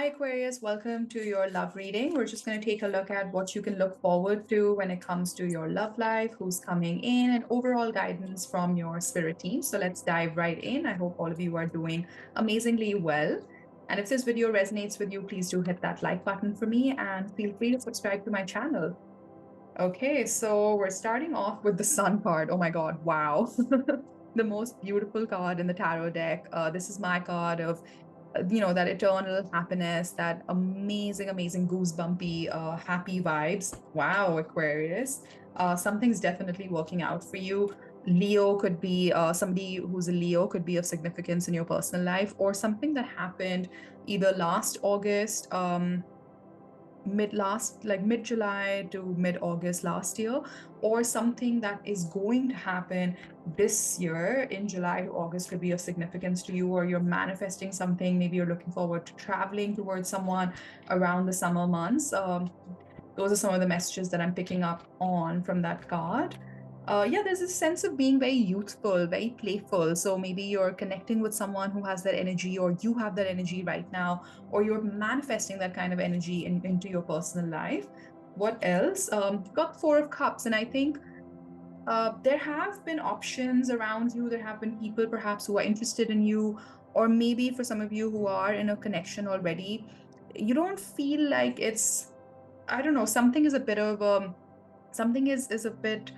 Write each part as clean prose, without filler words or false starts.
Hi, Aquarius. Welcome to your love reading. We're just going to take a look at what you can look forward to when it comes to your love life, who's coming in, and overall guidance from your spirit team. So let's dive right in. I hope all of you are doing amazingly well. And if this video resonates with you, please do hit that like button for me and feel free to subscribe to my channel. Okay, so we're starting off with the Sun card. Oh my God, wow. The most beautiful card in the tarot deck. This is my card of that eternal happiness, that amazing goosebumpy happy vibes. Wow, Aquarius, something's definitely working out for you. Leo could be somebody who's a Leo, could be of significance in your personal life, or something that happened either last August, mid July to mid August last year, or something that is going to happen this year in July to August could be of significance to you, or you're manifesting something. Maybe you're looking forward to traveling towards someone around the summer months. Those are some of the messages that I'm picking up on from that card. Yeah, there's a sense of being very youthful, very playful. So maybe you're connecting with someone who has that energy, or you have that energy right now, or you're manifesting that kind of energy into your personal life. What else? Got Four of Cups, and I think there have been options around you. There have been people perhaps who are interested in you, or maybe for some of you who are in a connection already, you don't feel like it's, I don't know, something is a bit of something is a bit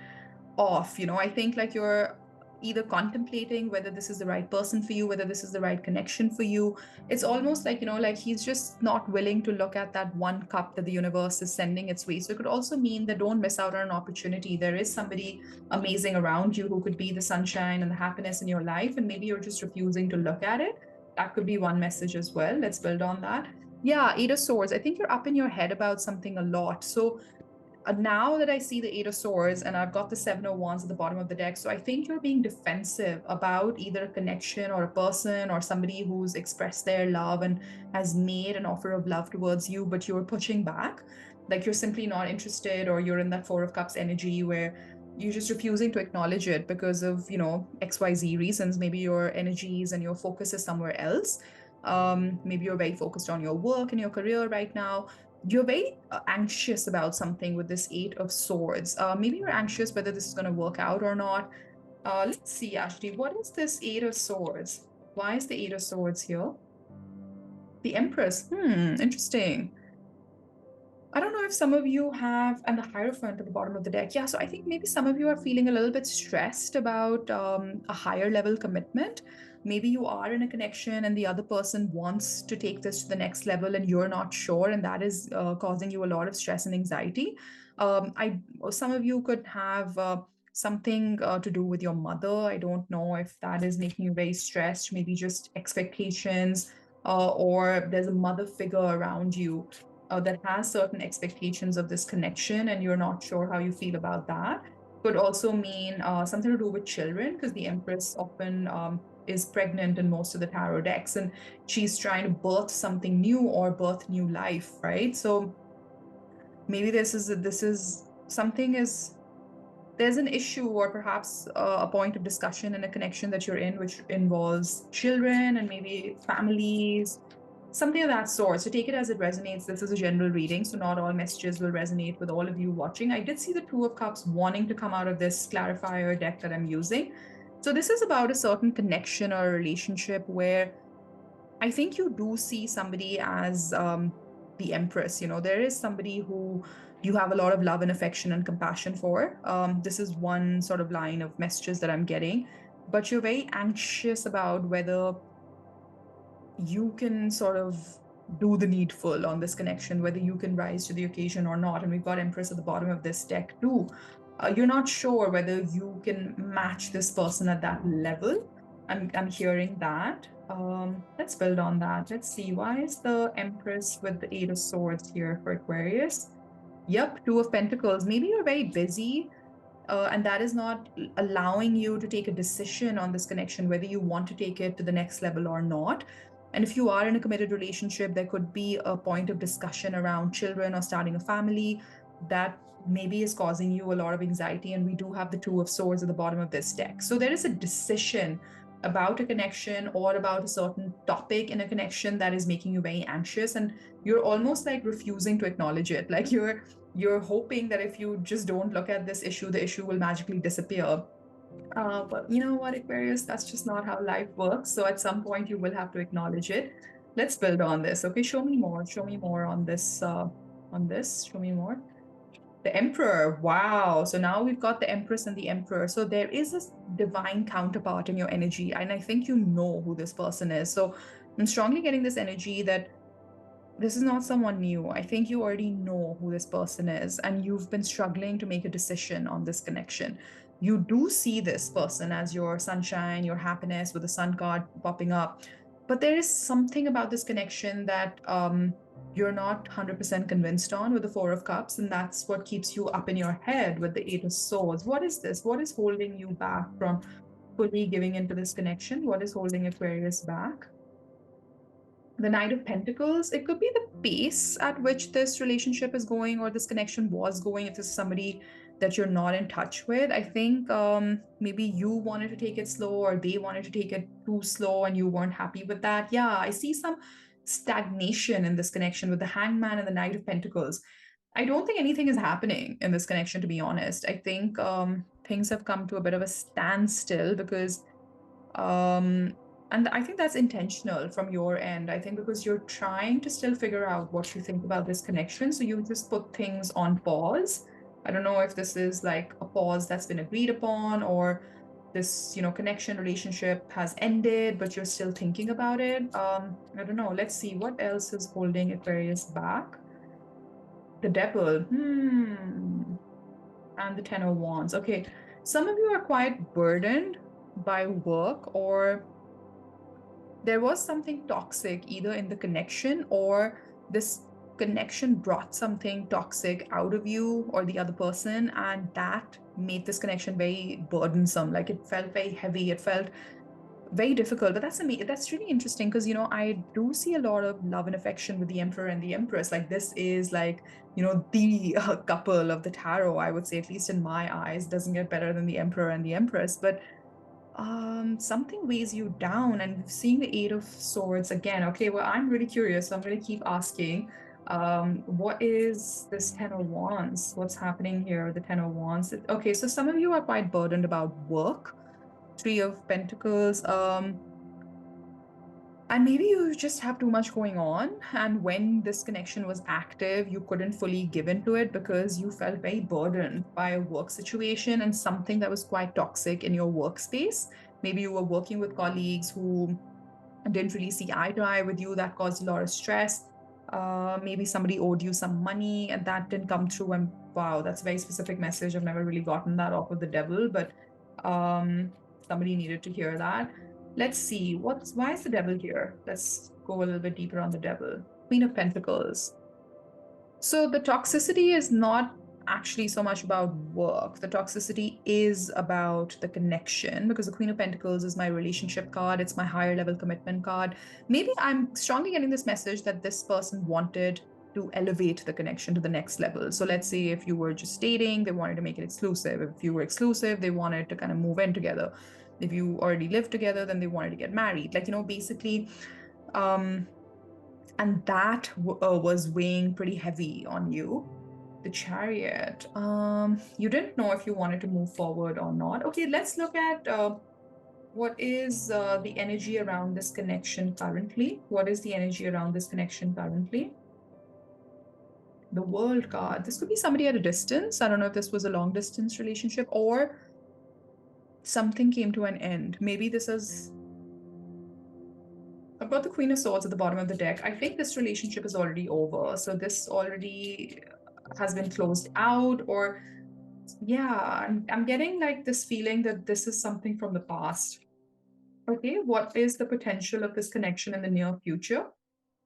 off. I think like you're either contemplating whether this is the right person for you, whether this is the right connection for you. It's almost like, like he's just not willing to look at that one cup that the universe is sending its way. So it could also mean that don't miss out on an opportunity. There is somebody amazing around you who could be the sunshine and the happiness in your life, and maybe you're just refusing to look at it. That could be one message as well. Let's build on that. Yeah, Eight of Swords. I think you're up in your head about something a lot. So now that I see the Eight of Swords and I've got the Seven of Wands at the bottom of the deck, so I think you're being defensive about either a connection or a person or somebody who's expressed their love and has made an offer of love towards you, but you're pushing back. Like you're simply not interested, or you're in that Four of Cups energy where you're just refusing to acknowledge it because of, XYZ reasons. Maybe your energies and your focus is somewhere else. Maybe you're very focused on your work and your career right now. You're very anxious about something with this Eight of Swords. Maybe you're anxious whether this is going to work out or not. Let's see, Ashley, what is this Eight of Swords? Why is the Eight of Swords here? The Empress. Interesting. I don't know if some of you have, and the Hierophant at the bottom of the deck. Yeah, so I think maybe some of you are feeling a little bit stressed about a higher level commitment. Maybe you are in a connection and the other person wants to take this to the next level and you're not sure, and that is causing you a lot of stress and anxiety. Some of you could have something to do with your mother. I don't know if that is making you very stressed. Maybe just expectations, or there's a mother figure around you that has certain expectations of this connection, and you're not sure how you feel about that. Could also mean something to do with children, because the Empress often is pregnant in most of the tarot decks, and she's trying to birth something new or birth new life, right? So maybe there's an issue, or perhaps a point of discussion in a connection that you're in, which involves children and maybe families, something of that sort. So take it as it resonates. This is a general reading, so not all messages will resonate with all of you watching. I did see the Two of Cups wanting to come out of this clarifier deck that I'm using. So this is about a certain connection or a relationship where I think you do see somebody as the Empress. There is somebody who you have a lot of love and affection and compassion for. This is one sort of line of messages that I'm getting, but you're very anxious about whether you can sort of do the needful on this connection, whether you can rise to the occasion or not. And we've got Empress at the bottom of this deck too. You're not sure whether you can match this person at that level. I'm hearing that. Let's build on that. Let's see, why is the Empress with the Eight of Swords here for Aquarius? Yep, Two of Pentacles. Maybe you're very busy, and that is not allowing you to take a decision on this connection, whether you want to take it to the next level or not. And if you are in a committed relationship, there could be a point of discussion around children or starting a family that maybe is causing you a lot of anxiety. And we do have the Two of Swords at the bottom of this deck. So there is a decision about a connection or about a certain topic in a connection that is making you very anxious, and you're almost like refusing to acknowledge it. Like you're hoping that if you just don't look at this issue, the issue will magically disappear. But you know what, Aquarius, that's just not how life works. So at some point, you will have to acknowledge it. Let's build on this. Okay, show me more. Show me more on this. On this, show me more. The Emperor. Wow. So now we've got the Empress and the Emperor. So there is a divine counterpart in your energy, and I think you know who this person is. So I'm strongly getting this energy that this is not someone new. I think you already know who this person is, and you've been struggling to make a decision on this connection. You do see this person as your sunshine, your happiness, with the sun card popping up. But there is something about this connection that you're not 100% convinced on with the Four of Cups, and that's what keeps you up in your head with the Eight of Swords. What is this? What is holding you back from fully giving into this connection? What is holding Aquarius back? The Knight of Pentacles, it could be the pace at which this relationship is going or this connection was going. If this is somebody that you're not in touch with, I think maybe you wanted to take it slow or they wanted to take it too slow and you weren't happy with that. Yeah, I see some stagnation in this connection with the Hangman and the Knight of Pentacles. I don't think anything is happening in this connection, to be honest. I think things have come to a bit of a standstill because um and I think that's intentional from your end. I think because you're trying to still figure out what you think about this connection, so you just put things on pause. I don't know if this is like a pause that's been agreed upon, or this, connection, relationship has ended but you're still thinking about it. I don't know. Let's see what else is holding Aquarius back. The Devil. And the Ten of Wands. Okay, some of you are quite burdened by work, or there was something toxic either in the connection, or this connection brought something toxic out of you or the other person, and that made this connection very burdensome. Like it felt very heavy, it felt very difficult. But that's really interesting because I do see a lot of love and affection with the Emperor and the Empress. Like this is like the couple of the tarot, I would say, at least in my eyes. Doesn't get better than the Emperor and the Empress. But something weighs you down, and seeing the Eight of Swords again. Okay, well, I'm really curious, so I'm going to keep asking. What is this Ten of Wands? What's happening here? The Ten of Wands. Okay, so some of you are quite burdened about work. Three of Pentacles. And maybe you just have too much going on. And when this connection was active, you couldn't fully give into it because you felt very burdened by a work situation and something that was quite toxic in your workspace. Maybe you were working with colleagues who didn't really see eye to eye with you. That caused a lot of stress. Maybe somebody owed you some money and that didn't come through. And wow, that's a very specific message. I've never really gotten that off of the Devil, but somebody needed to hear that. Let's see, why is the Devil here? Let's go a little bit deeper on the Devil. Queen of Pentacles. So the toxicity is not actually so much about work. The toxicity is about the connection, because the Queen of Pentacles is my relationship card. It's my higher level commitment card. Maybe I'm strongly getting this message that this person wanted to elevate the connection to the next level. So let's say if you were just dating, they wanted to make it exclusive. If you were exclusive, they wanted to kind of move in together. If you already lived together, then they wanted to get married. Like, basically, and that was weighing pretty heavy on you. The Chariot. You didn't know if you wanted to move forward or not. Okay, let's look at what is the energy around this connection currently. What is the energy around this connection currently? The World card. This could be somebody at a distance. I don't know if this was a long distance relationship or something came to an end. Maybe this is... I've got the Queen of Swords at the bottom of the deck. I think this relationship is already over. So this already has been closed out, or yeah, I'm getting like this feeling that this is something from the past. Okay, what is the potential of this connection in the near future?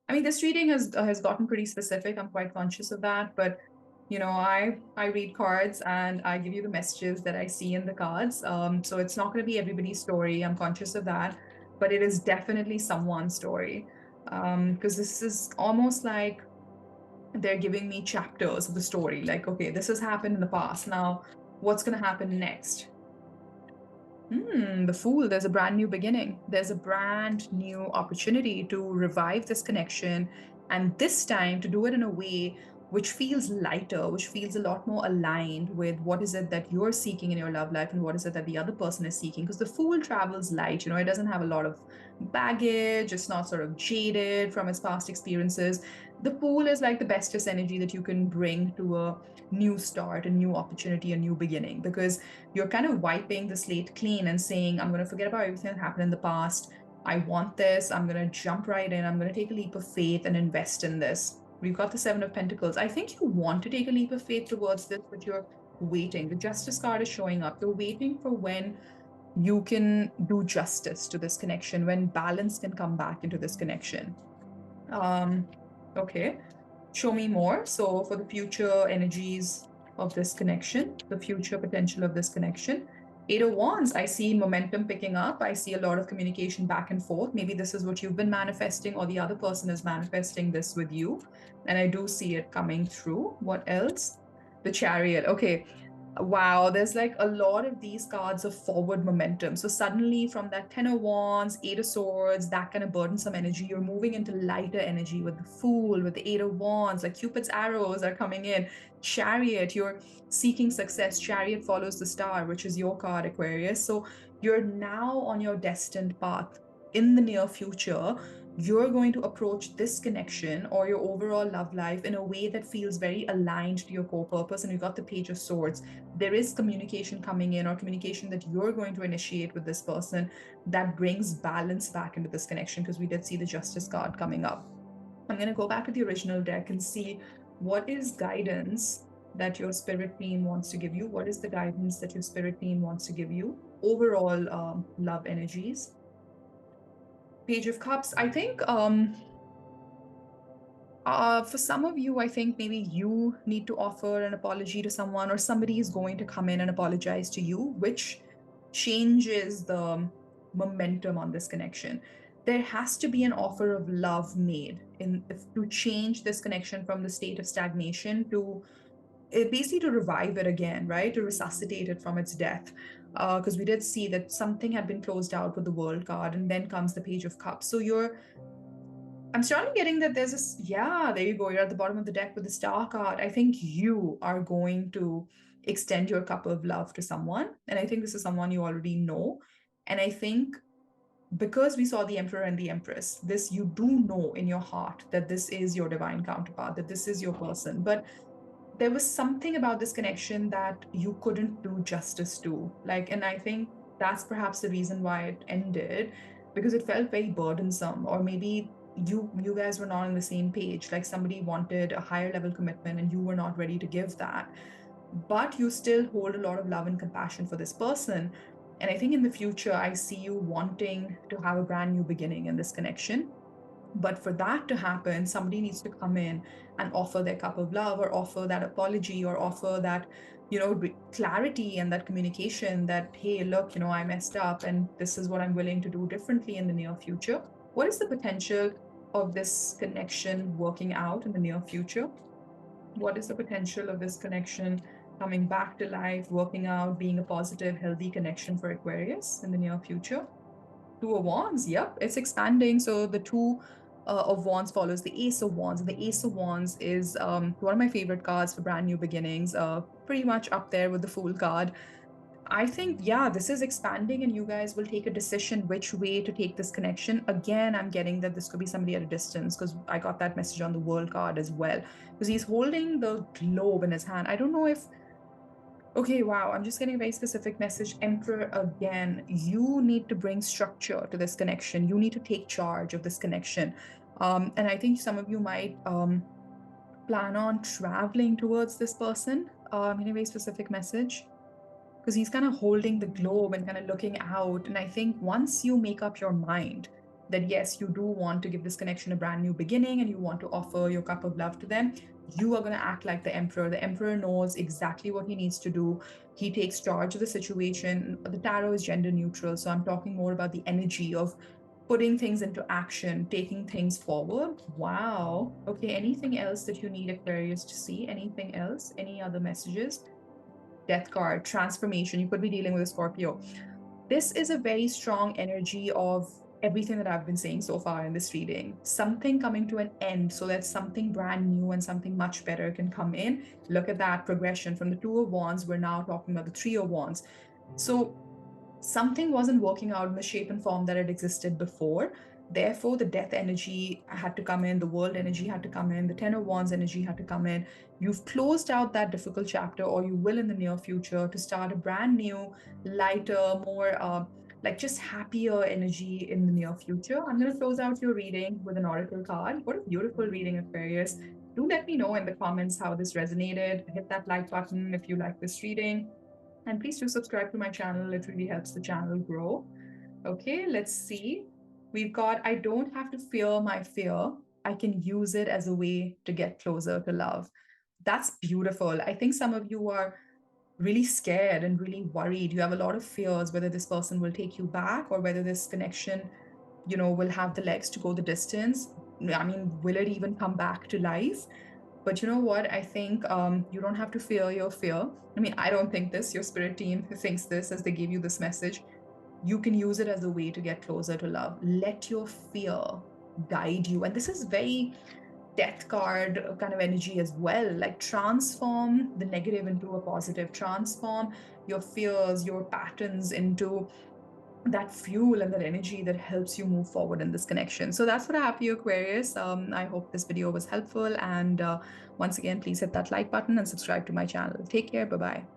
I mean, this reading has gotten pretty specific. I'm quite conscious of that, but I read cards and I give you the messages that I see in the cards. So it's not going to be everybody's story. I'm conscious of that, but it is definitely someone's story. Because this is almost like they're giving me chapters of the story. Like, okay, this has happened in the past. Now, what's going to happen next? The Fool, there's a brand new beginning. There's a brand new opportunity to revive this connection. And this time to do it in a way which feels lighter, which feels a lot more aligned with what is it that you're seeking in your love life and what is it that the other person is seeking. Because the Fool travels light, it doesn't have a lot of baggage, it's not sort of jaded from its past experiences. The Fool is like the bestest energy that you can bring to a new start, a new opportunity, a new beginning, because you're kind of wiping the slate clean and saying, I'm going to forget about everything that happened in the past. I want this. I'm going to jump right in. I'm going to take a leap of faith and invest in this. We've got the Seven of Pentacles. I think you want to take a leap of faith towards this, but you're waiting. The Justice card is showing up. You're waiting for when you can do justice to this connection, when balance can come back into this connection. Okay. Show me more. So for the future energies of this connection, the future potential of this connection. Eight of Wands, I see momentum picking up. I see a lot of communication back and forth. Maybe this is what you've been manifesting, or the other person is manifesting this with you. And I do see it coming through. What else? The Chariot. Okay. Wow, there's like a lot of these cards of forward momentum. So suddenly from that Ten of Wands, Eight of Swords, that kind of burdensome energy, you're moving into lighter energy with the Fool, with the Eight of Wands, like Cupid's arrows are coming in. Chariot, you're seeking success. Chariot follows the star, which is your card, Aquarius. So you're now on your destined path. In the near future, you're going to approach this connection or your overall love life in a way that feels very aligned to your core purpose. And you got the Page of Swords. There is communication coming in, or communication that you're going to initiate with this person, that brings balance back into this connection, because we did see the Justice card coming up. I'm going to go back to the original deck and see what is guidance that your spirit team wants to give you. What is the guidance that your spirit team wants to give you? Overall love energies. Page of Cups. I think for some of you, I think maybe you need to offer an apology to someone, or somebody is going to come in and apologize to you, which changes the momentum on this connection. There has to be an offer of love made to change this connection from the state of stagnation to basically to revive it again, right? To resuscitate it from its death. Because we did see that something had been closed out with the World card, and then comes the Page of Cups. So I'm starting getting that there's this, yeah, there you go. You're at the bottom of the deck with the Star card. I think you are going to extend your cup of love to someone. And I think this is someone you already know. And I think because we saw the Emperor and the Empress, this, you do know in your heart that this is your divine counterpart, that this is your person. But there was something about this connection that you couldn't do justice to. And I think that's perhaps the reason why it ended, because it felt very burdensome, or maybe you guys were not on the same page. Like somebody wanted a higher level commitment and you were not ready to give that, but you still hold a lot of love and compassion for this person. And I think in the future, I see you wanting to have a brand new beginning in this connection. But for that to happen, somebody needs to come in and offer their cup of love, or offer that apology, or offer that, clarity and that communication that, hey, look, I messed up and this is what I'm willing to do differently in the near future. What is the potential of this connection working out in the near future? What is the potential of this connection coming back to life, working out, being a positive, healthy connection for Aquarius in the near future? Two of Wands, yep, it's expanding. So the Two of Wands follows the Ace of Wands. And the Ace of Wands is one of my favorite cards for brand new beginnings, pretty much up there with the Fool card. I think, yeah, this is expanding and you guys will take a decision which way to take this connection. Again, I'm getting that this could be somebody at a distance, because I got that message on the World card as well, because he's holding the globe in his hand. I don't know if, okay, wow, I'm just getting a very specific message. Emperor again, you need to bring structure to this connection. You need to take charge of this connection. And I think some of you might plan on traveling towards this person in a very specific message, because he's kind of holding the globe and kind of looking out. And I think once you make up your mind that yes, you do want to give this connection a brand new beginning and you want to offer your cup of love to them, you are going to act like the Emperor. The Emperor knows exactly what he needs to do. He takes charge of the situation. The tarot is gender neutral, so I'm talking more about the energy of putting things into action, taking things forward. Wow. Okay, anything else that you need Aquarius to see? Anything else? Any other messages? Death card, transformation. You could be dealing with a Scorpio. This is a very strong energy of everything that I've been saying so far in this reading. Something coming to an end so that something brand new and something much better can come in. Look at that progression from the Two of Wands. We're now talking about the Three of Wands. So something wasn't working out in the shape and form that it existed before. Therefore, the death energy had to come in, the world energy had to come in, the Ten of Wands energy had to come in. You've closed out that difficult chapter, or you will in the near future, to start a brand new, lighter, more like just happier energy in the near future. I'm going to close out your reading with an oracle card. What a beautiful reading, Aquarius. Do let me know in the comments how this resonated. Hit that like button if you like this reading. And please do subscribe to my channel. It really helps the channel grow. Okay, let's see. We've got, I don't have to fear my fear. I can use it as a way to get closer to love. That's beautiful. I think some of you are really scared and really worried. You have a lot of fears whether this person will take you back or whether this connection, will have the legs to go the distance. I mean, will it even come back to life? But you know what? I think you don't have to fear your fear. I mean, I don't think this. Your spirit team thinks this as they give you this message. You can use it as a way to get closer to love. Let your fear guide you. And this is very death card kind of energy as well. Like transform the negative into a positive, transform your fears, your patterns into that fuel and that energy that helps you move forward in this connection. So that's what I have for you, Aquarius. I hope this video was helpful. And once again, please hit that like button and subscribe to my channel. Take care. Bye-bye.